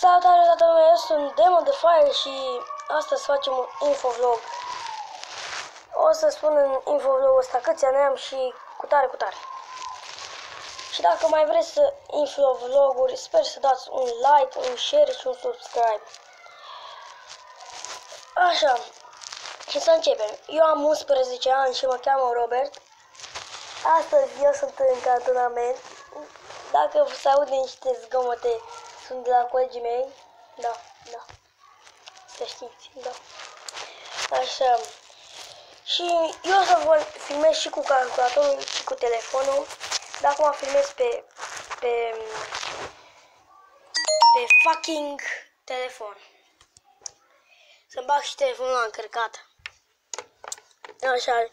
Salutare toată lumea, eu sunt Demon de Fire și astăzi facem un infovlog. O să spun în infovlogul ăsta câți ani am și cu tare. Și dacă mai vreți să infovloguri, sper să dați un like, un share și un subscribe. Așa, și să începem. Eu am 11 ani și mă cheamă Robert. Astăzi eu sunt în cantonament. Dacă se aude niște zgomote, sunt de la colegii mei. Da. Să știți, da. Așa. Și eu o să vă filmez și cu calculatorul și cu telefonul. Dar acum filmez pe fucking telefon. Să-mi bag și telefonul la încărcat. Așa.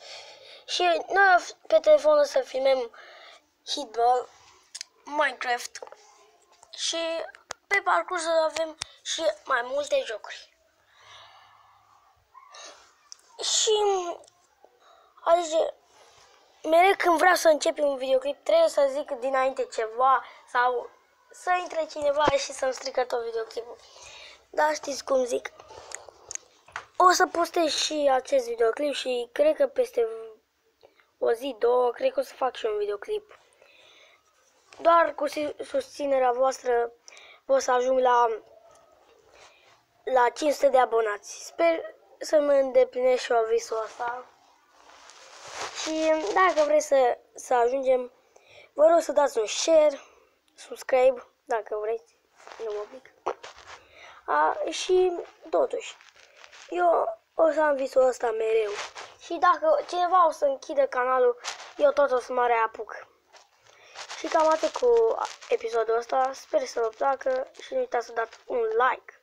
Și noi pe telefon o să filmăm Hitball, Minecraft și pe parcurs avem și mai multe jocuri. Și adică mereu când vreau să încep un videoclip trebuie să zic dinainte ceva sau să intre cineva și să-mi strică tot videoclipul. Dar știți cum zic. O să postez și acest videoclip și cred că peste o zi, două, cred că o să fac și un videoclip. Doar cu susținerea voastră o să ajung la 500 de abonați. Sper să mă îndeplinesc și eu visul ăsta. Și dacă vreți să ajungem, vă rog să dați un share, subscribe, dacă vreți, nu mă pic. Și totuși, eu o să am visul ăsta mereu. Și dacă cineva o să închidă canalul, eu tot o să mă reapuc. Și cam atât cu episodul ăsta, sper să vă placă și nu uitați să dați un like.